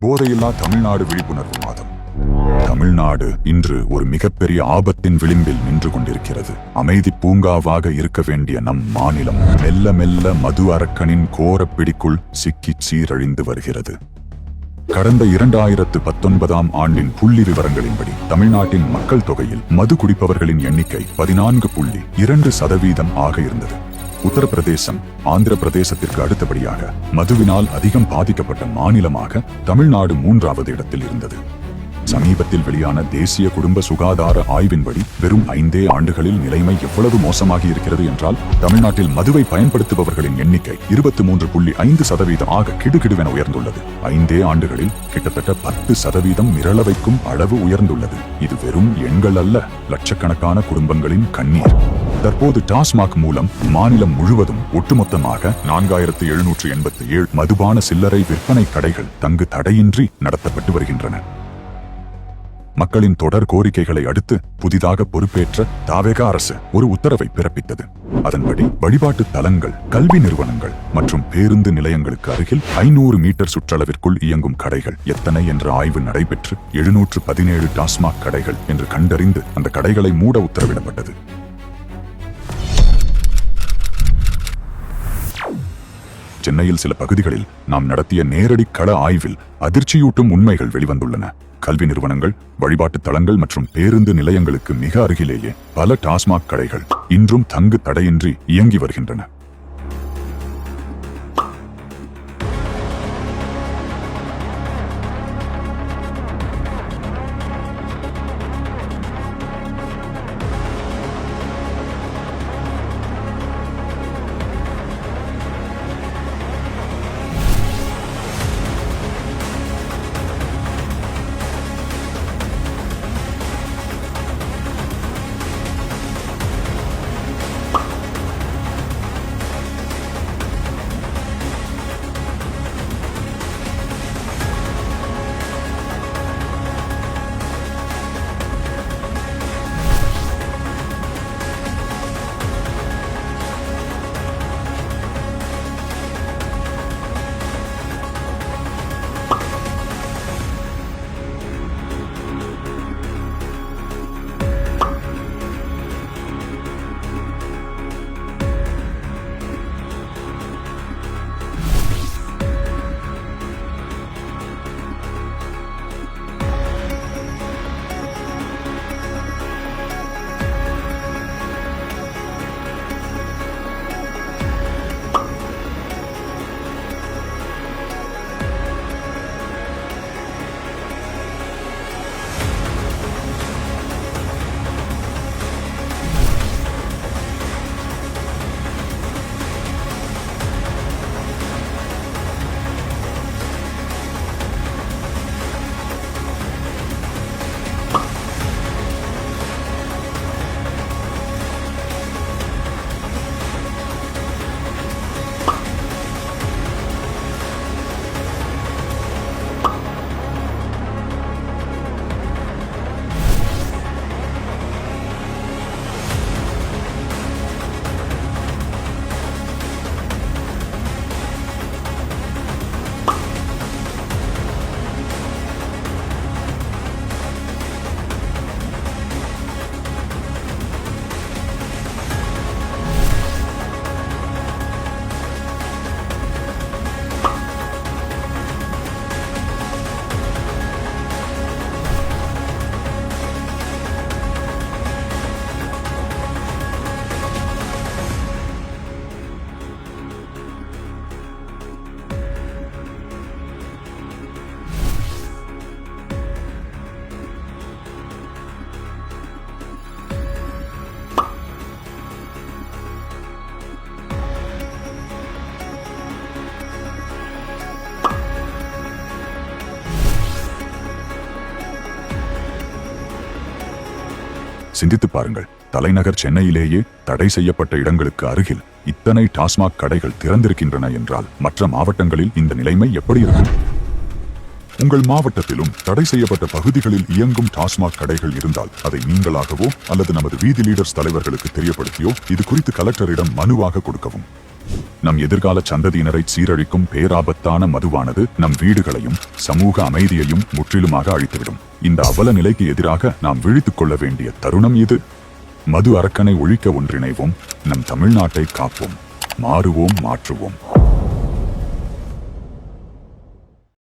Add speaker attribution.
Speaker 1: போதையில்லா தமிழ்நாடு விழிப்புணர்வு மாதம். தமிழ்நாடு இன்று ஒரு மிகப்பெரிய ஆபத்தின் விளிம்பில் நின்று கொண்டிருக்கிறது. அமைதி பூங்காவாக இருக்க வேண்டிய நம் மாநிலம் மெல்ல மெல்ல மது அரக்கனின் கோர பிடிக்குள் சிக்கி சீரழிந்து வருகிறது. கடந்த 2019ஆம் ஆண்டின் புள்ளி விவரங்களின்படி தமிழ்நாட்டின் மக்கள் தொகையில் மது குடிப்பவர்களின் எண்ணிக்கை 14.2% ஆக இருந்தது. உத்தரப்பிரதேசம் ஆந்திர பிரதேசத்திற்கு அடுத்தபடியாக மதுவினால் அதிகம் பாதிக்கப்பட்ட மாநிலமாக தமிழ்நாடு 3வது இடத்தில் இருந்தது. சமீபத்தில் வெளியான தேசிய குடும்ப சுகாதார ஆய்வின்படி வெறும் 5 ஆண்டுகளில் நிலைமை எவ்வளவு மோசமாகி இருக்கிறது என்றால், தமிழ்நாட்டில் மதுவை பயன்படுத்துபவர்களின் எண்ணிக்கை 23.5% ஆக கிடுகிடுவென உயர்ந்துள்ளது. 5 ஆண்டுகளில் கிட்டத்தட்ட 10% மிரள வைக்கும் அளவு உயர்ந்துள்ளது. இது வெறும் எண்கள் அல்ல, லட்சக்கணக்கான குடும்பங்களின் கண்ணீர். தற்போது டாஸ்மாக் மூலம் மாநிலம் முழுவதும் ஒட்டுமொத்தமாக 4787 மதுபான சில்லறை விற்பனை கடைகள் தங்கு தடையின்றி நடத்தப்பட்டு வருகின்றன. மக்களின் தொடர் கோரிக்கைகளை அடுத்து புதிதாக பொறுப்பேற்ற தாவேகா அரசு ஒரு உத்தரவை பிறப்பித்தது. அதன்படி வழிபாட்டு தலங்கள், கல்வி நிறுவனங்கள் மற்றும் பேருந்து நிலையங்களுக்கு அருகில் 500 மீட்டர் சுற்றளவிற்குள் இயங்கும் கடைகள் எத்தனை என்ற ஆய்வு நடைபெற்று 717 டாஸ்மாக் கடைகள் என்று கண்டறிந்து அந்த கடைகளை மூட உத்தரவிடப்பட்டது. சென்னையில் சில பகுதிகளில் நாம் நடத்திய நேரடி கள ஆய்வில் அதிர்ச்சியூட்டும் உண்மைகள் வெளிவந்துள்ளன. கல்வி நிறுவனங்கள், வழிபாட்டு தலங்கள் மற்றும் பேருந்து நிலையங்களுக்கு மிக அருகிலேயே பல டாஸ்மாக் கடைகள் இன்றும் தங்கு தடையின்றி இயங்கி வருகின்றன. சிந்தித்து பாருங்கள், தலைநகர் சென்னையிலேயே தடை செய்யப்பட்ட இடங்களுக்கு அருகில் இத்தனை டாஸ்மாக் கடைகள் திறந்திருக்கின்றன என்றால் மற்ற மாவட்டங்களில் இந்த நிலைமை எப்படி இருக்கும்? உங்கள் மாவட்டத்திலும் தடை செய்யப்பட்ட பகுதிகளில் இயங்கும் டாஸ்மாக் கடைகள் இருந்தால் அதை நீங்களாகவோ அல்லது நமது வீதி லீடர்ஸ் தலைவர்களுக்கு தெரியப்படுத்தியோ இது குறித்து கலெக்டரிடம் மனுவாக கொடுக்கவும். நம் எதிர்கால சந்ததியினரை சீரழிக்கும் பேராபத்தான மதுவானது நம் வீடுகளையும் சமூக அமைதியையும் முற்றிலுமாக அழித்துவிடும். இந்த அவல நிலைக்கு எதிராக நாம் விழித்துக் கொள்ள வேண்டிய தருணம் இது. மது அரக்கனை ஒழிக்க ஒன்றிணைவோம். நம் தமிழ்நாட்டை காப்போம். மாறுவோம், மாற்றுவோம்.